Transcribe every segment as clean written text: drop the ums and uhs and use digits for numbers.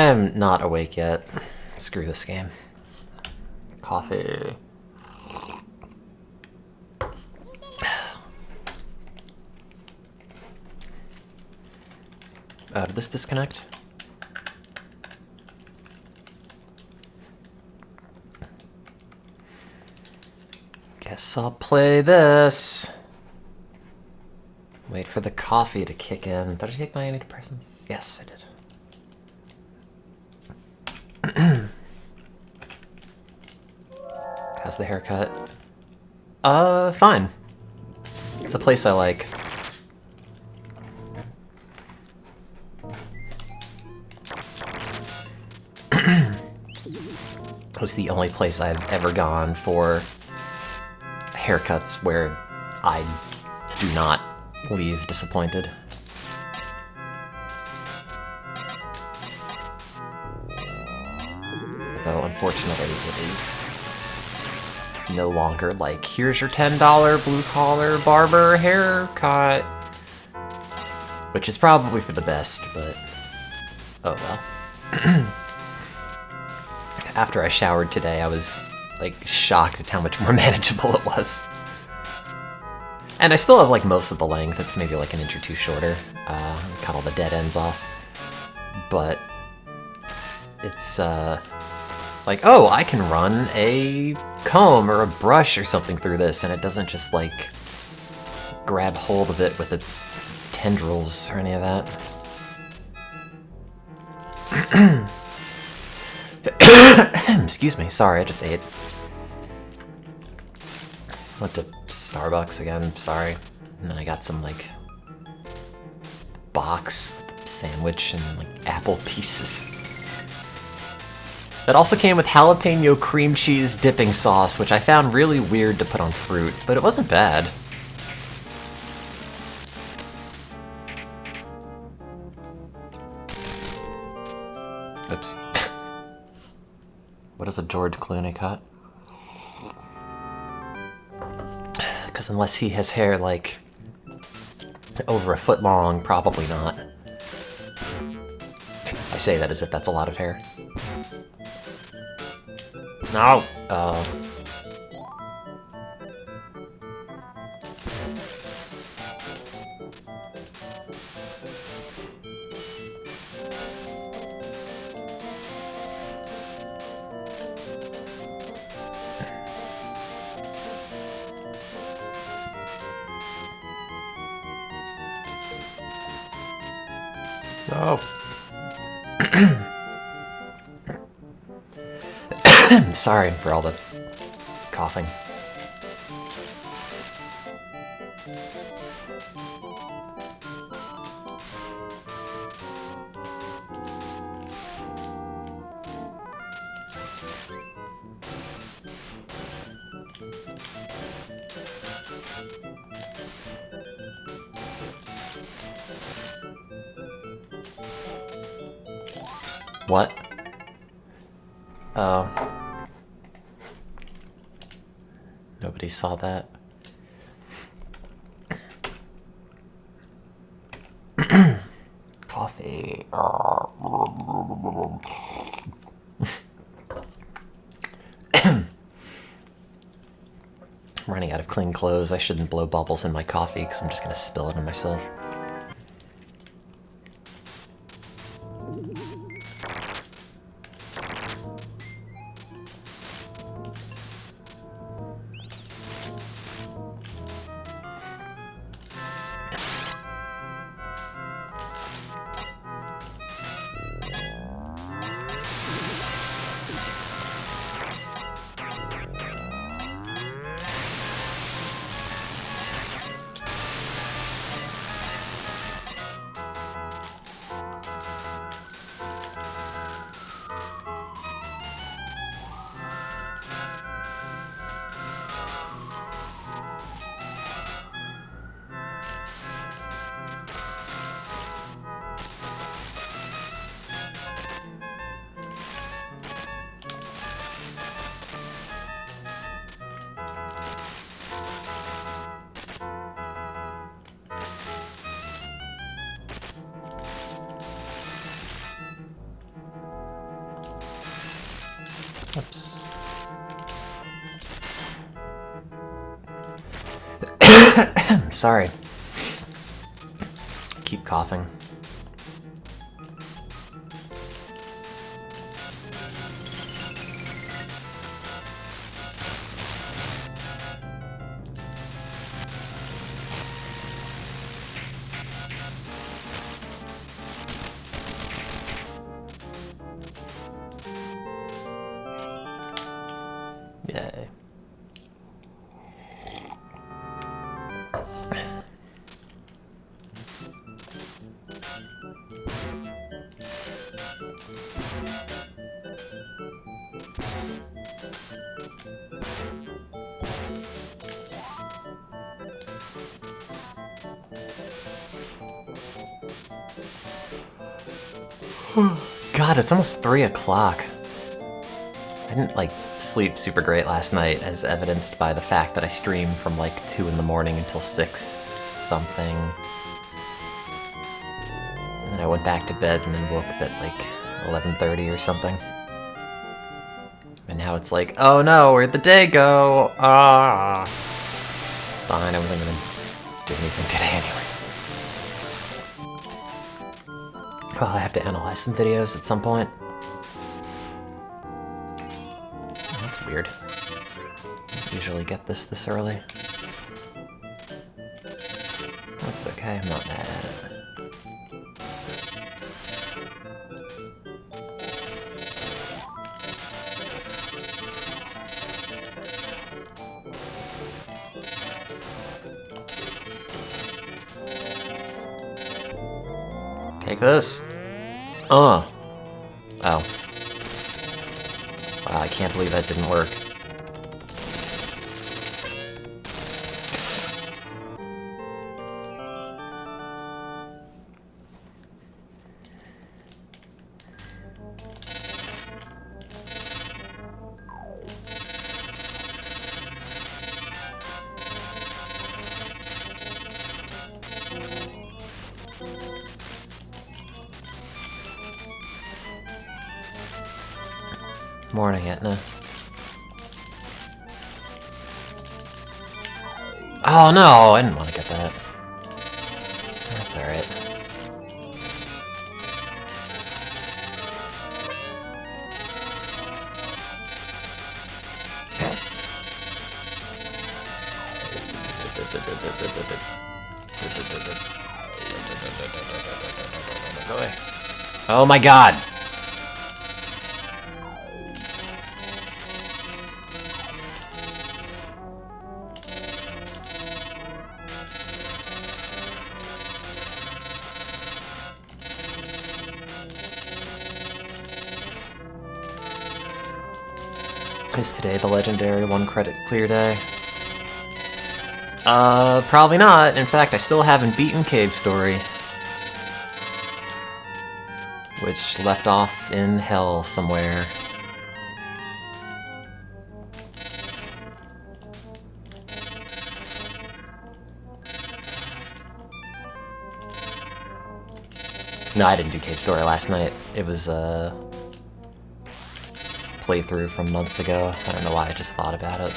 am not awake yet. Screw this game. Coffee. Did this disconnect? Guess I'll play this. Wait for the coffee to kick in. Did I take my antidepressants? Yes, I did. How's the haircut? Fine. It's a place I like. It was the only place I've ever gone for haircuts where I do not leave disappointed. Though, unfortunately, it is no longer like, here's your $10 blue-collar barber haircut. Which is probably for the best, but oh well. After I showered today, I was, like, shocked at how much more manageable it was. And I still have, like, most of the length. It's maybe, like, an inch or two shorter. Cut all the dead ends off. But it's, like, oh, I can run a comb or a brush or something through this, and it doesn't just, like, grab hold of it with its tendrils or any of that. Excuse me, sorry, I just ate. Went to Starbucks again, sorry. And then I got some, like, box sandwich and, like, apple pieces. That also came with jalapeno cream cheese dipping sauce, which I found really weird to put on fruit, but it wasn't bad. Oops. What is a George Clooney cut? Because unless he has hair, like, over a foot long, probably not. I say that as if that's a lot of hair. No! No. Sorry for all the coughing. What? Oh. Nobody saw that. Coffee. I'm running out of clean clothes. I shouldn't blow bubbles in my coffee because I'm just gonna spill it on myself. Oops. Sorry. Keep coughing. Yay. God, it's almost 3 o'clock. I didn't, like, sleep super great last night, as evidenced by the fact that I streamed from, like, 2 in the morning until 6 something. And then I went back to bed and then woke up at, like, 11:30 or something. And now it's like, oh no, where'd the day go? Ah. It's fine, I wasn't gonna do anything today anyway. Well, I have to analyze some videos at some point. Oh, that's weird. I don't usually get this early. That's okay, I'm not mad at it. Take this. Oh. Wow, I can't believe that didn't work. Morning, Etna. Oh no, I didn't want to get that. That's alright. Oh my god! Is today the legendary 1 credit clear day? Probably not. In fact, I still haven't beaten Cave Story. Which left off in hell somewhere. No, I didn't do Cave Story last night. It was a playthrough from months ago. I don't know why I just thought about it.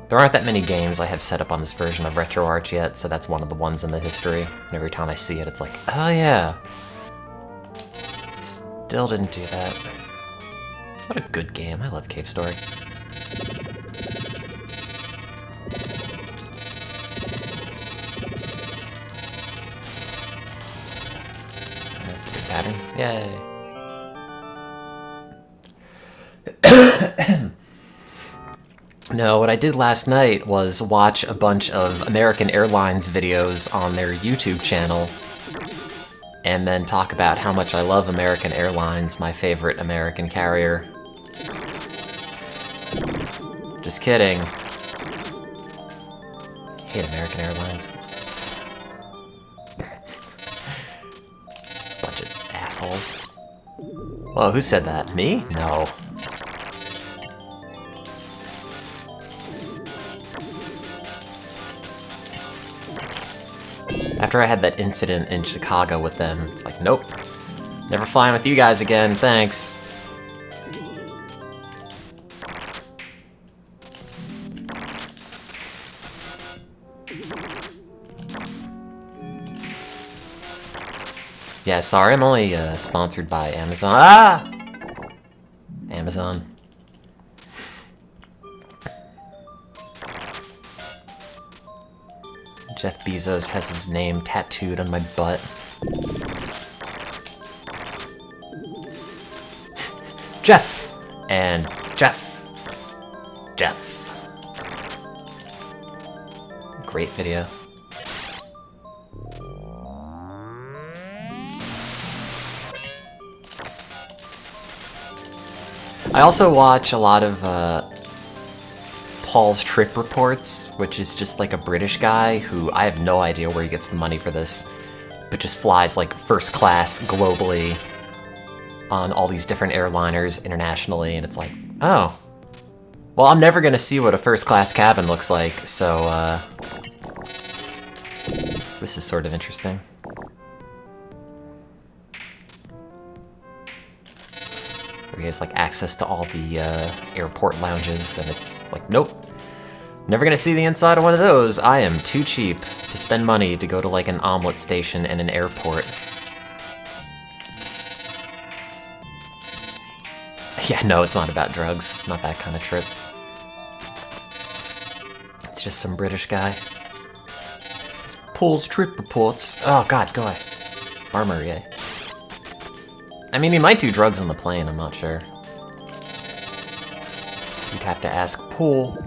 There aren't that many games I have set up on this version of RetroArch yet, so that's one of the ones in the history. And every time I see it, it's like, oh yeah. Still didn't do that. What a good game. I love Cave Story. That's a good pattern. Yay. No, what I did last night was watch a bunch of American Airlines videos on their YouTube channel, and then talk about how much I love American Airlines, my favorite American carrier. Just kidding. Hate American Airlines. Bunch of assholes. Whoa, who said that? Me? No. After I had that incident in Chicago with them, it's like, nope. Never flying with you guys again, thanks. Yeah, sorry, I'm only sponsored by Amazon. Ah! Amazon. Jeff Bezos has his name tattooed on my butt. Jeff! And Jeff. Jeff. Great video. I also watch a lot of Paul's Trip Reports, which is just like a British guy who I have no idea where he gets the money for this, but just flies like first class globally on all these different airliners internationally, and it's like, oh. Well, I'm never gonna see what a first class cabin looks like, so this is sort of interesting. Where he has like access to all the airport lounges, and it's like, nope. Never gonna see the inside of one of those. I am too cheap to spend money to go to like an omelet station and an airport. Yeah, no, it's not about drugs. Not that kind of trip. It's just some British guy. It's Paul's Trip Reports. Oh god, go away. Armory. I mean, he might do drugs on the plane, I'm not sure. You'd have to ask Paul.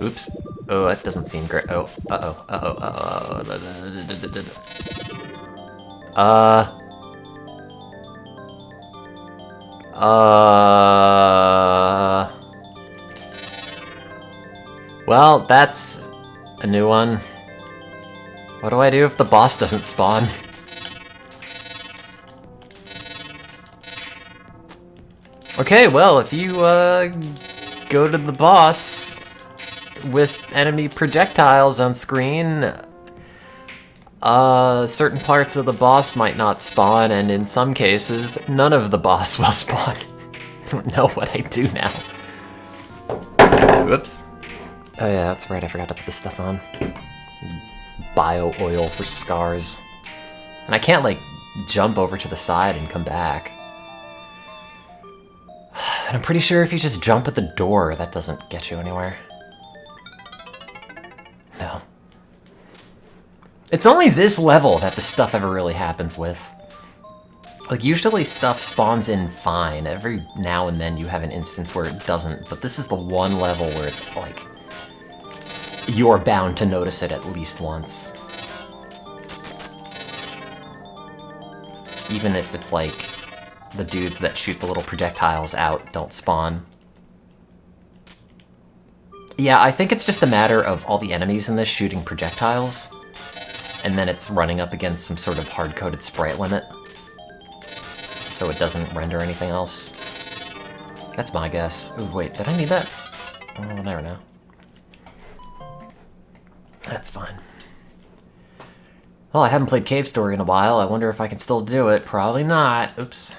Oops. Oh, that doesn't seem great. Oh, uh-oh, uh-oh, well, that's a new one. What do I do if the boss doesn't spawn? Okay, well, if you go to the boss with enemy projectiles on screen, certain parts of the boss might not spawn, and in some cases, none of the boss will spawn. I don't know what I do now. Whoops. Oh yeah, that's right, I forgot to put this stuff on. Bio oil for scars. And I can't, like, jump over to the side and come back. And I'm pretty sure if you just jump at the door, that doesn't get you anywhere. No. It's only this level that the stuff ever really happens with. Like, usually stuff spawns in fine. Every now and then you have an instance where it doesn't, but this is the one level where it's like, you're bound to notice it at least once. Even if it's like, the dudes that shoot the little projectiles out don't spawn. Yeah, I think it's just a matter of all the enemies in this shooting projectiles, and then it's running up against some sort of hard-coded sprite limit, so it doesn't render anything else. That's my guess. Ooh, wait, did I need that? Oh, never know. That's fine. Well, I haven't played Cave Story in a while. I wonder if I can still do it. Probably not. Oops.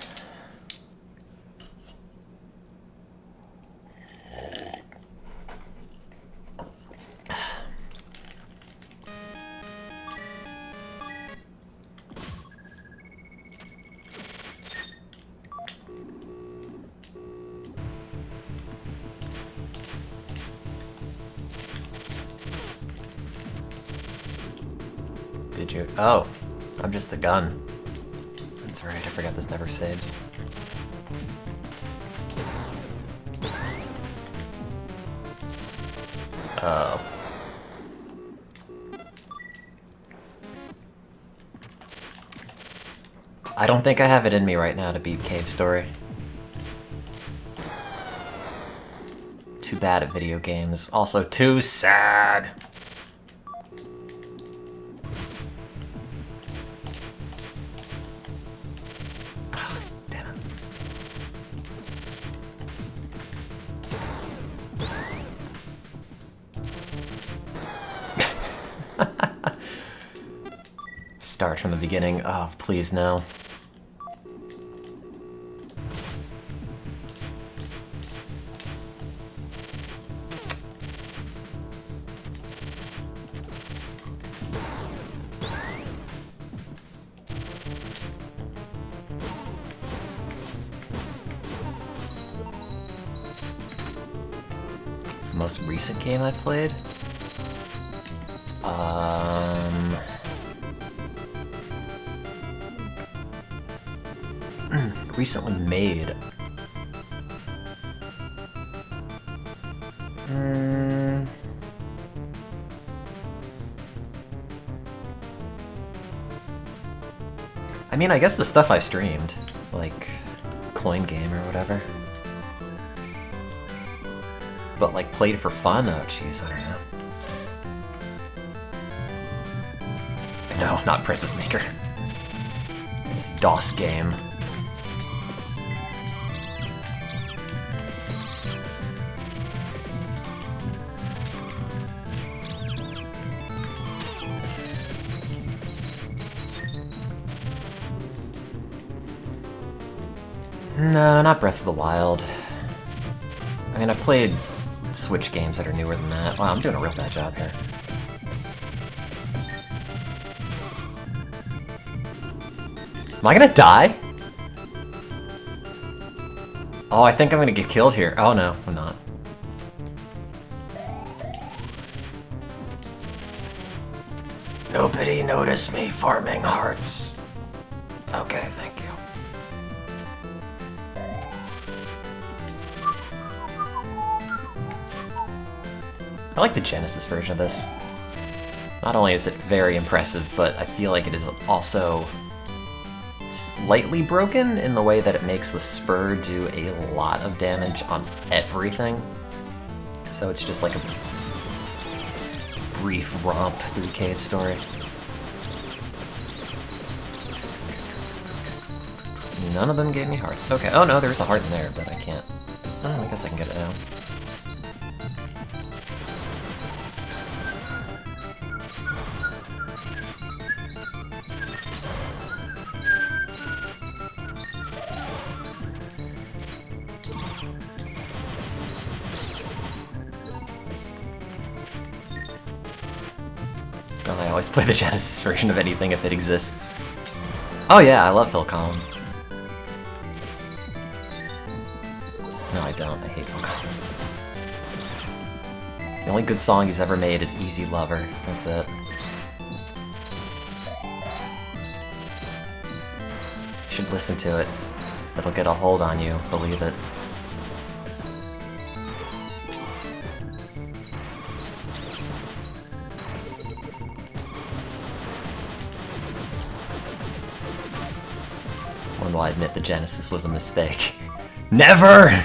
Did you? Oh, I'm just the gun. That's right, I forgot this never saves. Oh. I don't think I have it in me right now to beat Cave Story. Too bad at video games. Also too sad. Start from the beginning. Oh, please no. the most recent game I played? Recently made. I mean, I guess the stuff I streamed, like Coin Game or whatever. But like played for fun? Oh jeez, I don't know. No, not Princess Maker. It's a DOS game. No, not Breath of the Wild. I mean, I played Switch games that are newer than that. Wow, I'm doing a real bad job here. Am I gonna die? Oh, I think I'm gonna get killed here. Oh no, I'm not. Nobody noticed me farming hearts. Okay, thank you. I like the Genesis version of this. Not only is it very impressive, but I feel like it is also slightly broken in the way that it makes the spur do a lot of damage on everything. So it's just like a brief romp through Cave Story. None of them gave me hearts. Okay, oh no, there's a heart in there, but I can't. Oh, I guess I can get it now. I always play the Genesis version of anything if it exists. Oh yeah, I love Phil Collins. No, I don't. I hate Phil Collins. The only good song he's ever made is Easy Lover. That's it. You should listen to it. It'll get a hold on you, believe it. When will I admit the Genesis was a mistake? Never!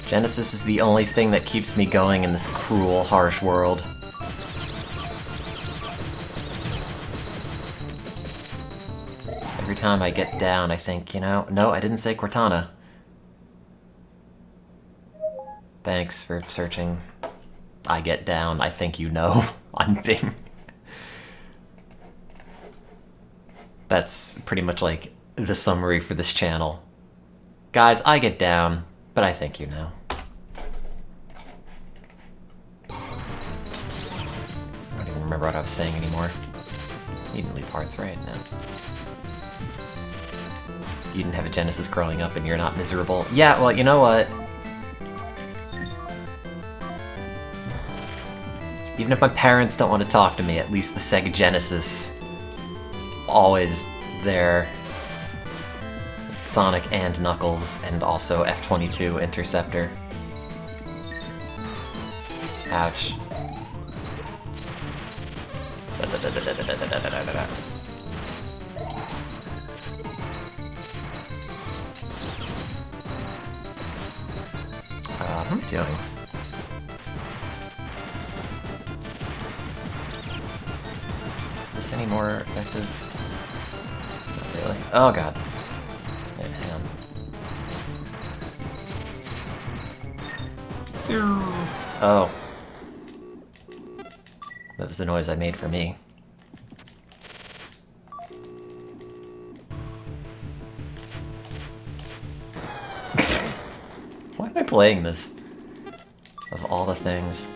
Genesis is the only thing that keeps me going in this cruel, harsh world. Every time I get down, I think, you know, no, I didn't say Cortana. Thanks for searching. I get down, I think you know, on Bing. That's pretty much like the summary for this channel. Guys, I get down, but I think you know. I don't even remember what I was saying anymore. You didn't leave hearts, right? No. You didn't have a Genesis growing up and you're not miserable. Yeah, well, you know what? Even if my parents don't want to talk to me, at least the Sega Genesis always there. Sonic and Knuckles, and also F-22 Interceptor. Ouch. How am I doing? Is this any more effective? Not really. Oh god. Hang on. Oh. That was the noise I made for me. Why am I playing this? Of all the things.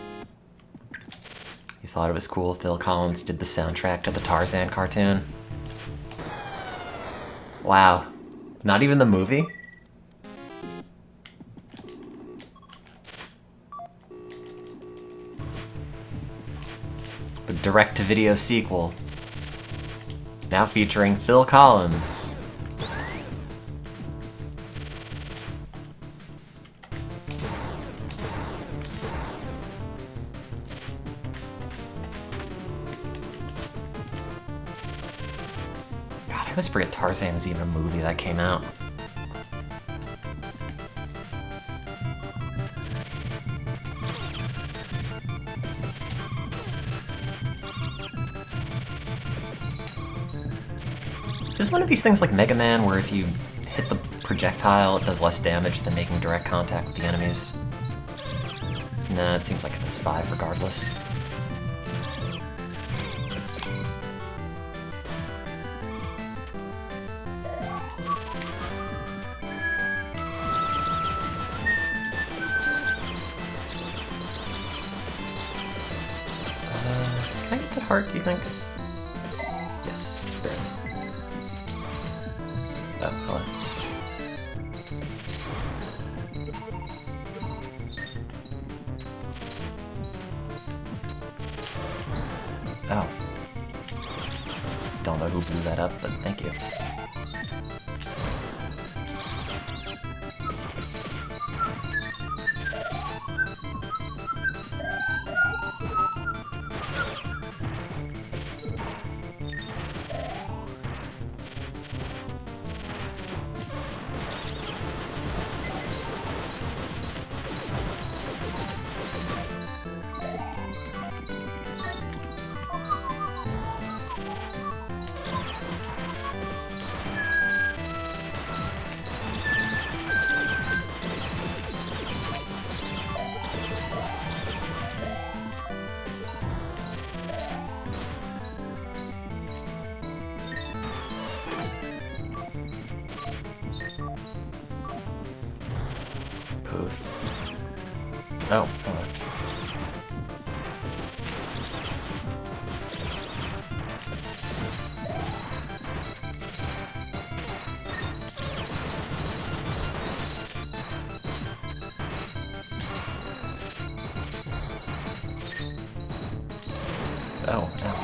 You thought it was cool Phil Collins did the soundtrack to the Tarzan cartoon? Wow. Not even the movie? The direct-to-video sequel. Now featuring Phil Collins. God, I always forget Tarzan was even a movie that came out. Is this one of these things like Mega Man where if you hit the projectile it does less damage than making direct contact with the enemies? Nah, it seems like it does 5 regardless. Can I get that heart, do you think? Yes, just barely. Oh, hello. Oh. Don't know who blew that up, but thank you. Poof. Oh, hello. Oh, ow.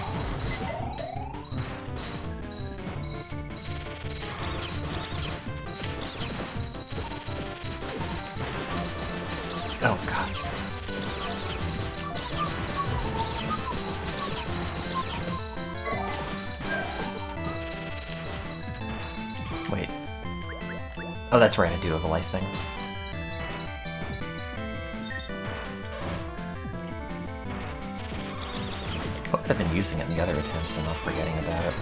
Oh, God. Wait. Oh, that's right, I do have a life thing. Hope I've been using it in the other attempts and not forgetting about it.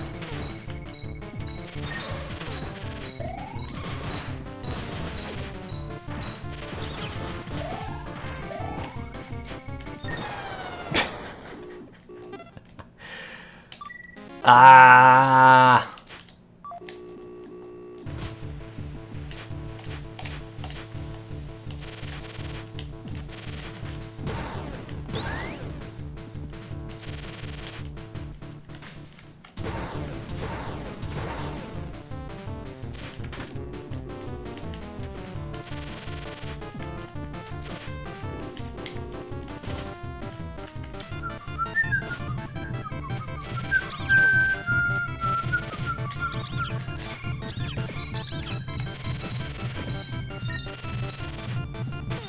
Ah!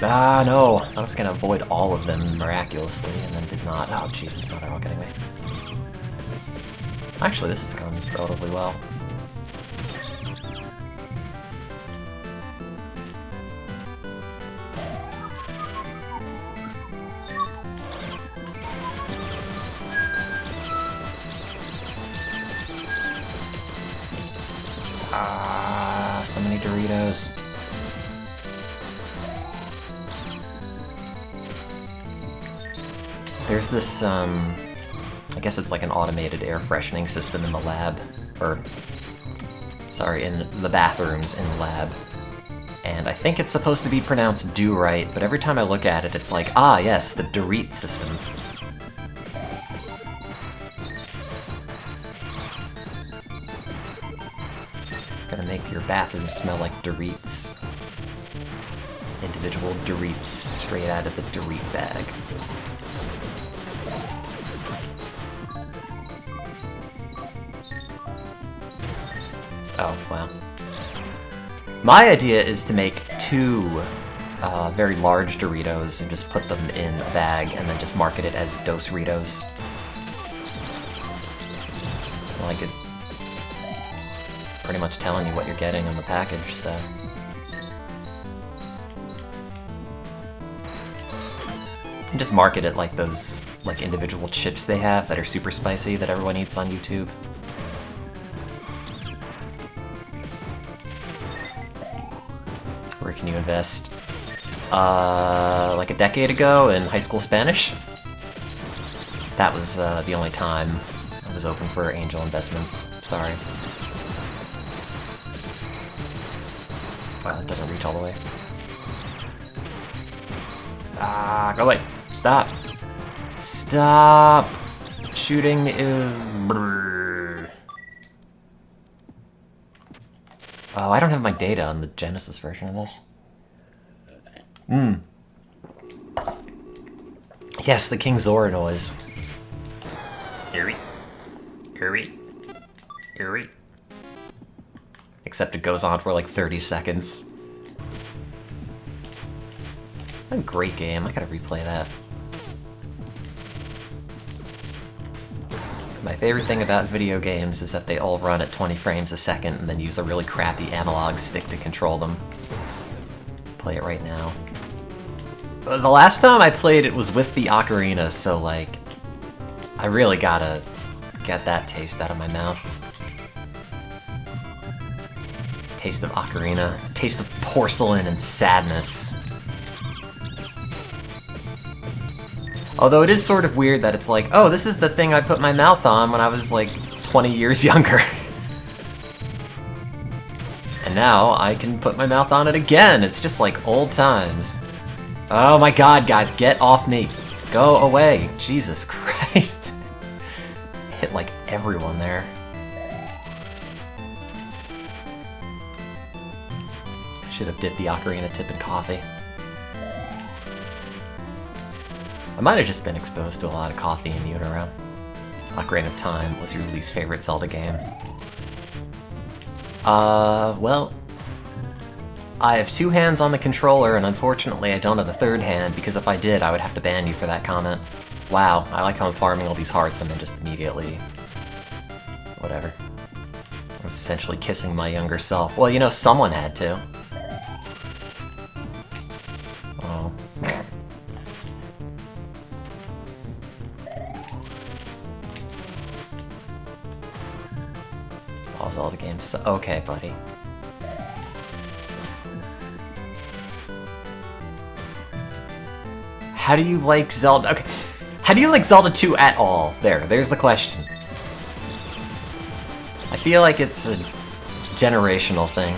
Ah, no! I was gonna avoid all of them miraculously, and then did not. Oh, Jesus, now they're all getting me. Actually, this has gone relatively well. Ah, so many Doritos. There's this, I guess it's like an automated air freshening system in the lab, or, sorry, in the bathrooms in the lab. And I think it's supposed to be pronounced do-right, but every time I look at it, it's like, ah, yes, the Dorit system. Gonna make your bathroom smell like Doritos. Individual Doritos straight out of the Dorit bag. Oh, wow. My idea is to make 2 very large Doritos and just put them in a bag and then just market it as Dos-ritos. Like it's pretty much telling you what you're getting in the package, so... And just market it like those like individual chips they have that are super spicy that everyone eats on YouTube. Where can you invest? Like a decade ago in high school Spanish. That was the only time I was open for angel investments. Sorry. Wow, it doesn't reach all the way. Ah, go away. Stop. Stop shooting. Oh, I don't have my data on the Genesis version of this. Yes, the King Zora noise. Eerie. Eerie. Eerie. Except it goes on for like 30 seconds. A great game, I gotta replay that. My favorite thing about video games is that they all run at 20 frames a second and then use a really crappy analog stick to control them. Play it right now. The last time I played it was with the Ocarina, so like, I really gotta get that taste out of my mouth. Taste of Ocarina, taste of porcelain and sadness. Although it is sort of weird that it's like, oh, this is the thing I put my mouth on when I was like 20 years younger. And now I can put my mouth on it again. It's just like old times. Oh my god, guys, get off me. Go away. Jesus Christ. Hit like everyone there. Should have dipped the Ocarina tip in coffee. I might have just been exposed to a lot of coffee in utero. Ocarina of Time was your least favorite Zelda game. Well, I have 2 hands on the controller, and unfortunately I don't have a 3rd hand, because if I did, I would have to ban you for that comment. Wow, I like how I'm farming all these hearts and then just immediately... whatever. I was essentially kissing my younger self. Well, you know, someone had to. Oh. All Zelda games. Okay, buddy. How do you like Zelda? Okay. How do you like Zelda 2 at all? There's the question. I feel like it's a generational thing.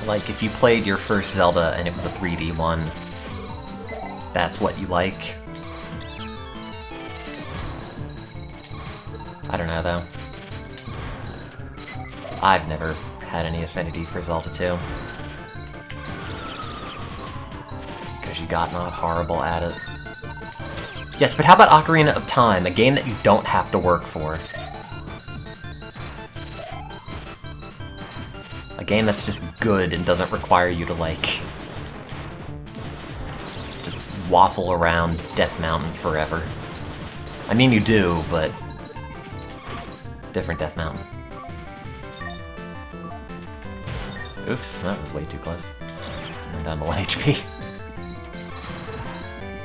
Like, if you played your first Zelda and it was a 3D one, that's what you like. I don't know, though. I've never had any affinity for Zelda 2. Because you got not horrible at it. Yes, but how about Ocarina of Time, a game that you don't have to work for? A game that's just good and doesn't require you to, like, just waffle around Death Mountain forever. I mean, you do, but different Death Mountain. Oops, that was way too close. I'm down to 1 HP.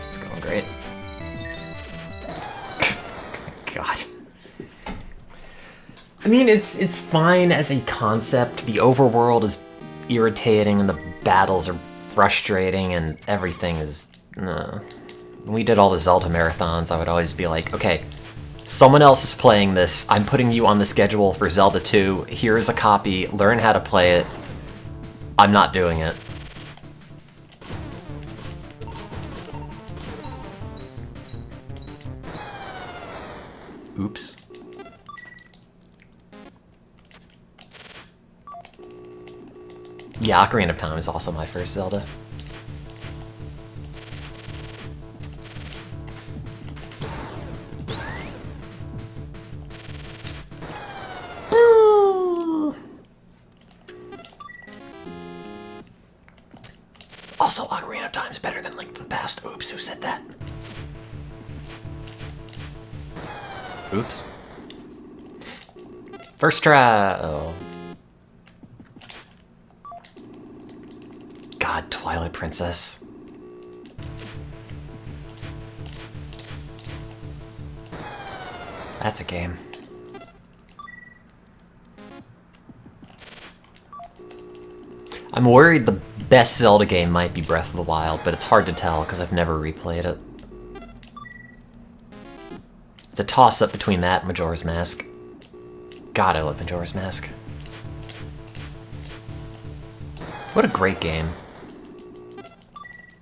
It's going great. God. I mean, it's fine as a concept. The overworld is irritating, and the battles are frustrating, and everything is... When we did all the Zelda marathons, I would always be like, okay, someone else is playing this. I'm putting you on the schedule for Zelda 2. Here's a copy. Learn how to play it. I'm not doing it. Oops. Yeah, Ocarina of Time is also my first Zelda. Also, Ocarina of Time's better than Link to the Past. Oops, who said that? Oops. First try. Oh. God, Twilight Princess. That's a game. I'm worried the best Zelda game might be Breath of the Wild, but it's hard to tell because I've never replayed it. It's a toss-up between that and Majora's Mask. God, I love Majora's Mask. What a great game.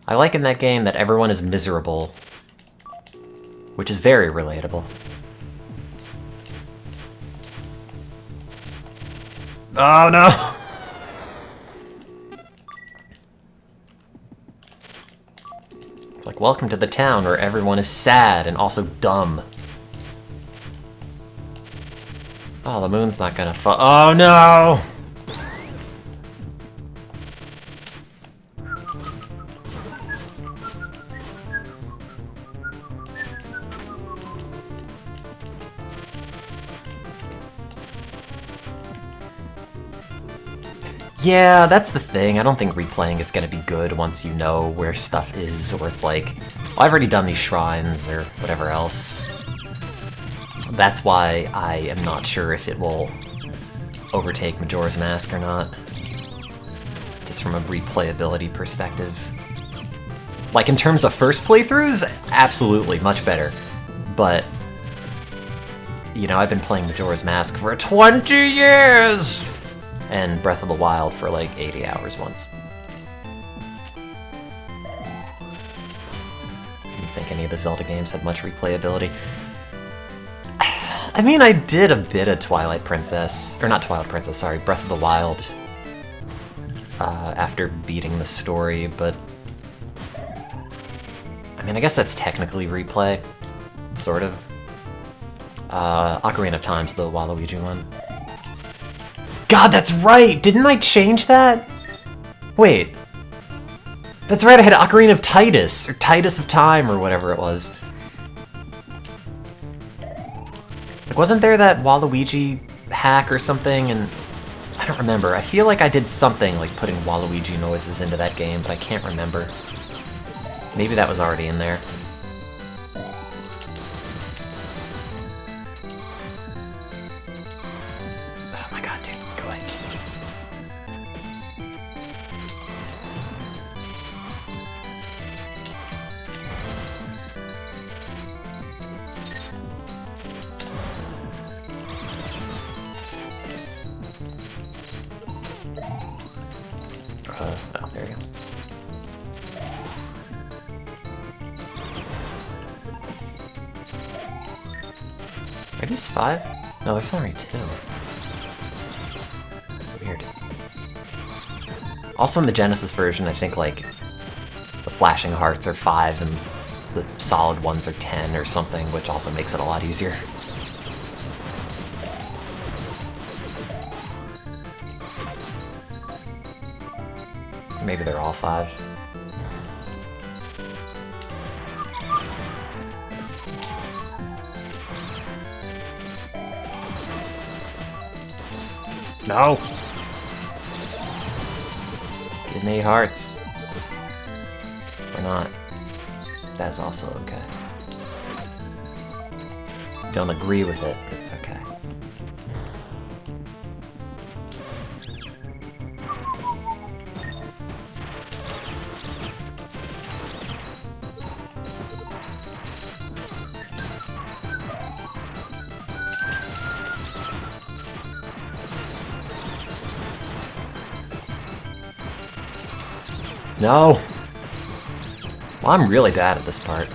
I like in that game that everyone is miserable, which is very relatable. Oh no! It's like, welcome to the town where everyone is sad and also dumb. Oh, the moon's not gonna fall. Oh no! Yeah, that's the thing. I don't think replaying it's gonna be good once you know where stuff is, or it's like, well, I've already done these shrines, or whatever else. That's why I am not sure if it will overtake Majora's Mask or not. Just from a replayability perspective. Like, in terms of first playthroughs, absolutely, much better. But, you know, I've been playing Majora's Mask for 20 years! And Breath of the Wild for like 80 hours once. Didn't think any of the Zelda games had much replayability. I mean, I did a bit of Twilight Princess, or not Twilight Princess, sorry, Breath of the Wild, after beating the story, but I mean, I guess that's technically replay, sort of. Ocarina of Time's the Waluigi one. God, that's right! Didn't I change that? Wait. That's right, I had Ocarina of Titus, or Titus of Time, or whatever it was. Like, wasn't there that Waluigi hack or something? And I don't remember. I feel like I did something like putting Waluigi noises into that game, but I can't remember. Maybe that was already in there. Oh my god, dude, go away. Oh, there you go. Are these 5? No, there's only 2. Weird. Also in the Genesis version, I think, like, the flashing hearts are 5 and the solid ones are 10 or something, which also makes it a lot easier. Maybe they're all 5. No! Give me hearts. Or not. That's also okay. Don't agree with it, it's okay. No! Well, I'm really bad at this part.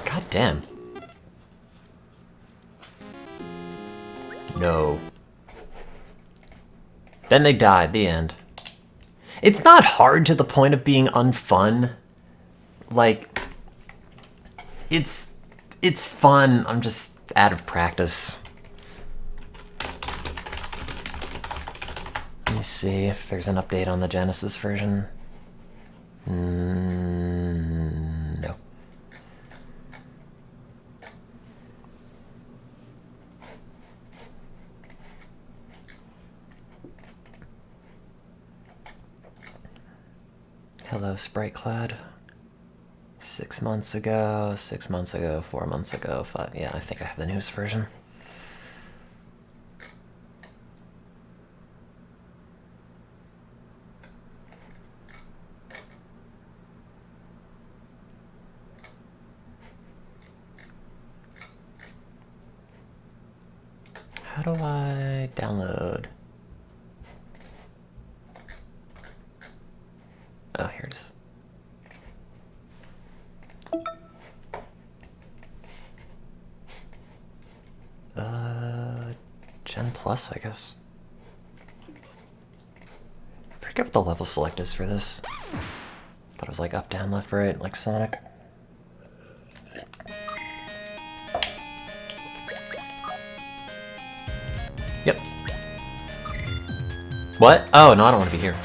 God damn. No. Then they died, the end. It's not hard to the point of being unfun. Like, it's fun, I'm just out of practice. me see if there's an update on the Genesis version. No. Hello, SpriteCloud. 6 months ago, 6 months ago, 4 months ago, 5. Yeah, I think I have the newest version. How do I download? Oh, here it is. Gen Plus, I guess. I forget what the level select is for this. Thought it was like up, down, left, right, like Sonic. Yep. What? Oh, no, I don't want to be here.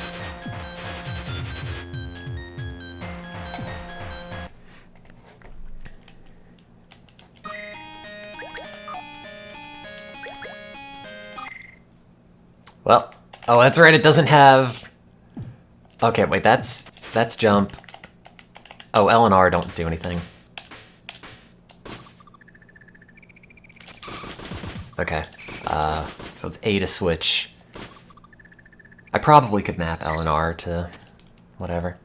Well, oh, that's right, it doesn't have... Okay, wait, that's jump. Oh, L and R don't do anything. Okay, so it's A to switch. I probably could map L and R to whatever.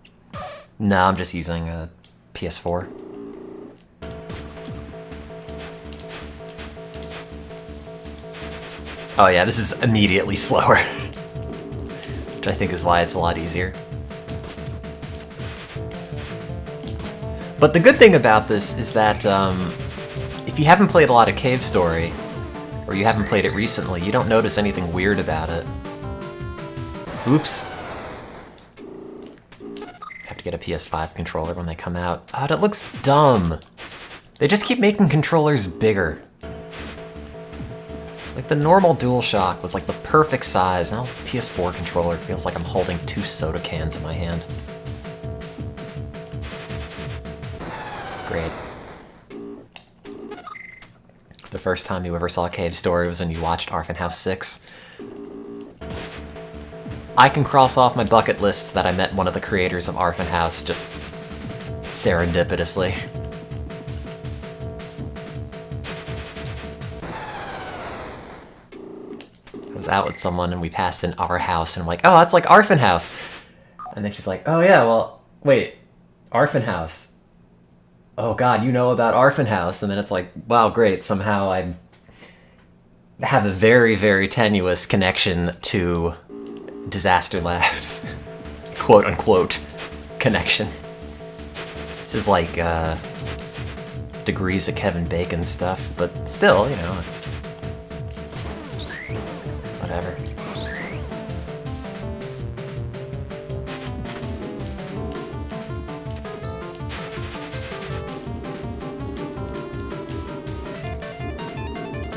No, I'm just using a PS4. Oh yeah, this is immediately slower. Which I think is why it's a lot easier. But the good thing about this is that if you haven't played a lot of Cave Story, or you haven't played it recently, you don't notice anything weird about it. Oops. Have to get a PS5 controller when they come out. Oh, that looks dumb. They just keep making controllers bigger. Like, the normal DualShock was like the perfect size. Now PS4 controller feels like I'm holding 2 soda cans in my hand. Great. The first time you ever saw Cave Story was when you watched Arfin House 6. I can cross off my bucket list that I met one of the creators of Arfin House just serendipitously. I was out with someone and we passed in our house and I'm like, oh, that's like Arfin House. And then she's like, oh yeah, well, wait, Arfin House. Oh god, you know about Arfin House. And then it's like, wow, great, somehow I have a very, very tenuous connection to Disaster Labs. Quote unquote connection. This is like degrees of Kevin Bacon stuff, but still, you know, it's whatever.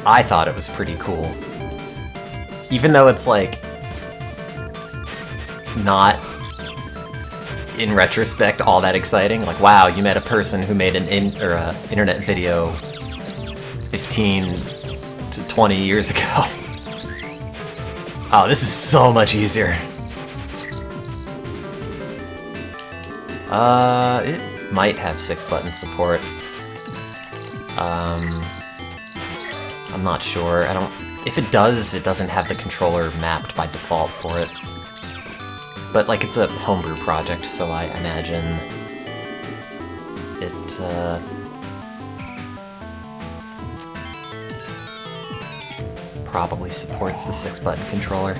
I thought it was pretty cool. Even though it's like not, in retrospect, all that exciting. Like, wow, you met a person who made an internet video 15 to 20 years ago. Oh, this is so much easier. It might have 6-button support. I'm not sure. I don't... If it does, it doesn't have the controller mapped by default for it. But, like, it's a homebrew project, so I imagine it, probably supports the 6-button controller.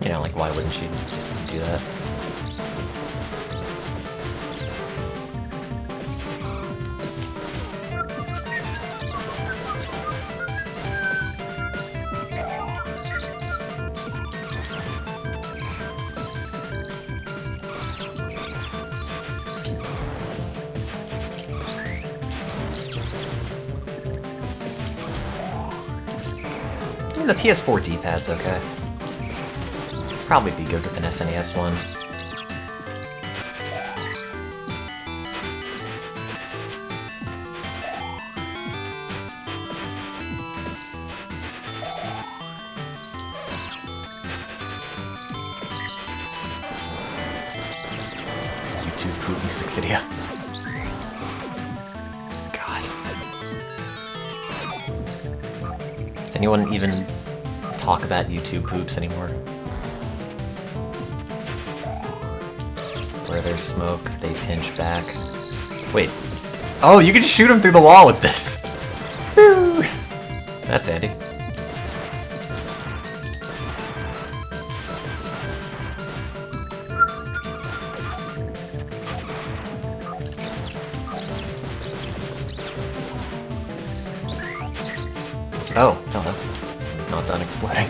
You know, like, why wouldn't you just do that? The PS4 D-pad's okay. probably be good with an SNES one. YouTube poop music video. God. Does anyone even talk about YouTube poops anymore? Where there's smoke, they pinch back. Wait. Oh, you can shoot him through the wall with this! Woo! That's handy. Oh, hello. It's not done exploding.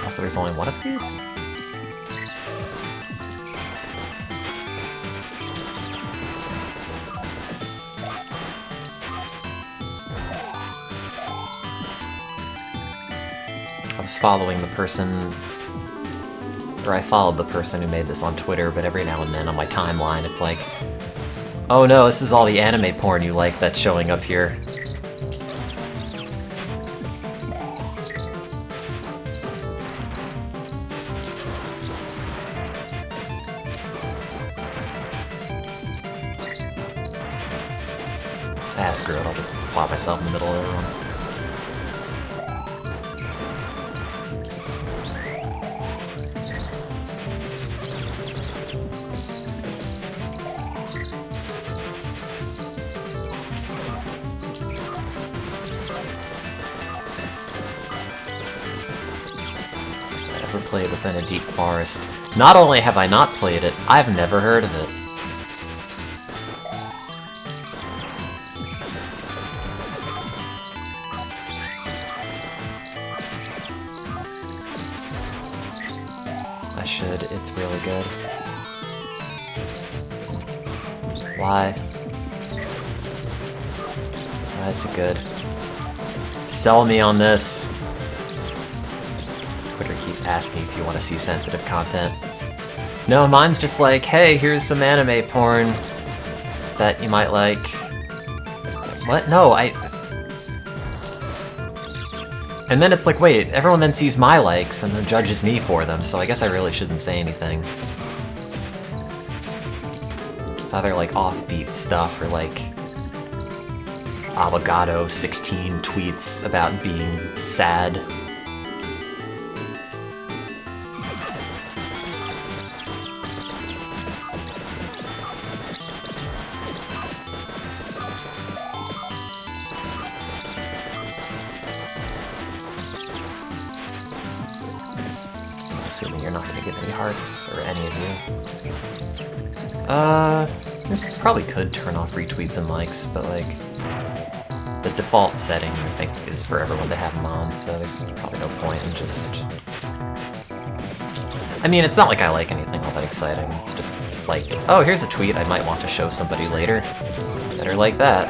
Also, there's only one of these? I was following the person, or I followed the person who made this on Twitter, but every now and then on my timeline it's like, oh no, this is all the anime porn you like that's showing up here. Ah, screw it, I'll just plop myself in the middle of everyone. Ever played Within a Deep Forest? Not only have I not played it, I've never heard of it. I should, it's really good. Why? Why is it good? Sell me on this! Twitter keeps asking if you want to see sensitive content. No, mine's just like, hey, here's some anime porn that you might like. What? No, And then it's like, wait, everyone then sees my likes and then judges me for them, so I guess I really shouldn't say anything. It's either like offbeat stuff or like Avogado 16 tweets about being sad. Assuming you're not going to get any hearts, or any of you. Probably could turn off retweets and likes, but like, the default setting, I think, is for everyone to have them on, so there's probably no point in just... I mean, it's not like I like anything all that exciting, it's just like, oh, here's a tweet I might want to show somebody later. Better like that.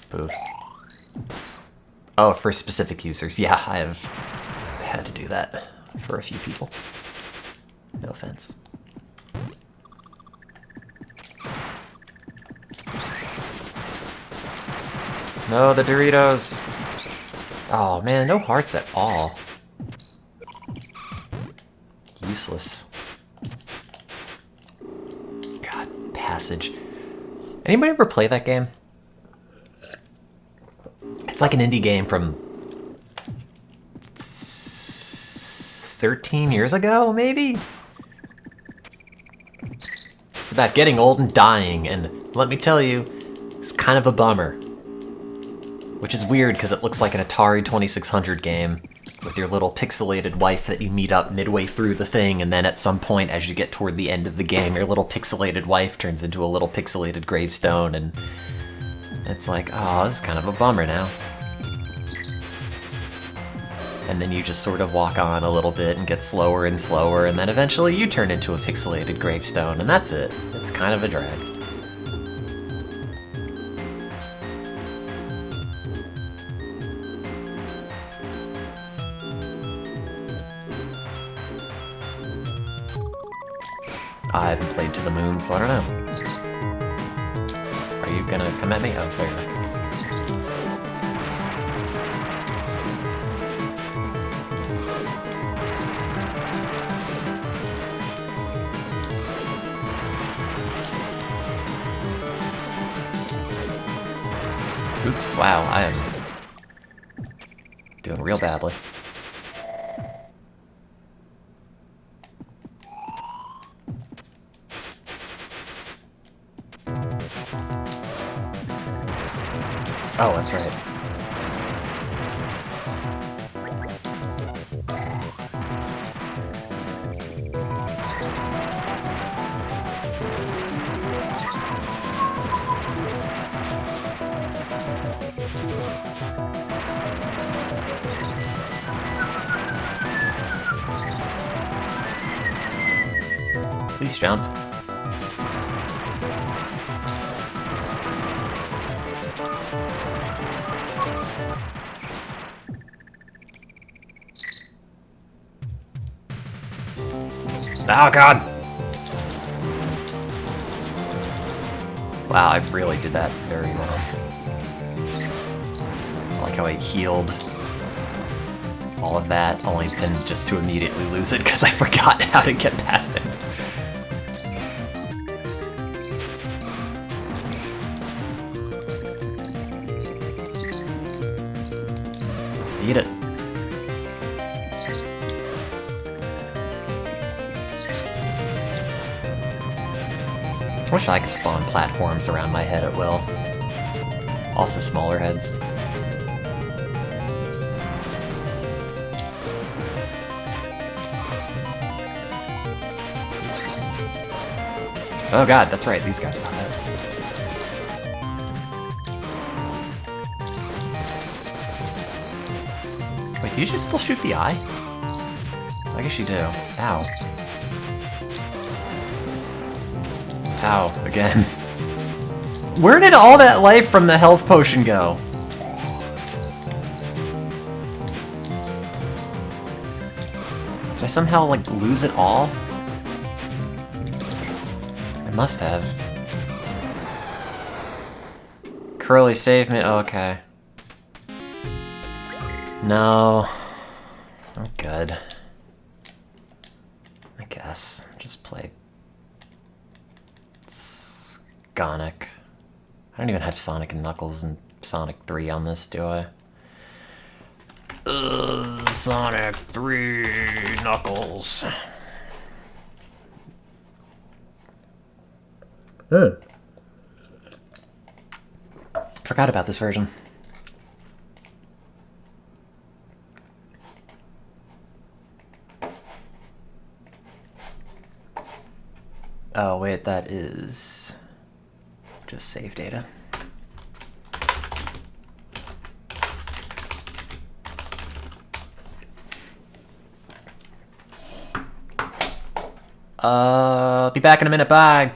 Boof. Oh, for specific users. Yeah, I have had to do that for a few people. No offense. No, the Doritos! Oh man, no hearts at all. Useless. God, Passage. Anybody ever play that game? It's like an indie game from 13 years ago, maybe? It's about getting old and dying, and let me tell you, it's kind of a bummer. Which is weird, because it looks like an Atari 2600 game, with your little pixelated wife that you meet up midway through the thing, and then at some point, as you get toward the end of the game, your little pixelated wife turns into a little pixelated gravestone, and it's like, oh, this is kind of a bummer now. and then you just sort of walk on a little bit and get slower and slower, and then eventually you turn into a pixelated gravestone, and that's it. It's kind of a drag. I haven't played To the Moon, so I don't know. Are you gonna come at me? Oh, there you go. Oops, wow, I am doing real badly. Oh, that's right. Please jump. Oh god! Wow, I really did that very well. I like how I healed all of that, only then just to immediately lose it because I forgot how to get past it. Eat it. I wish I could spawn platforms around my head at will. Also smaller heads. Oops. Oh god, that's right, these guys pop out. Wait, do you just still shoot the eye? I guess you do. Ow. Ow, again. Where did all that life from the health potion go? Did I somehow, like, lose it all? I must have. Curly, save me. Oh, okay. No. I'm good. I guess. Just play Sonic. I don't even have Sonic and Knuckles and Sonic 3 on this, do I? Sonic 3 Knuckles. Forgot about this version. Oh wait, that is just save data. Be back in a minute, bye!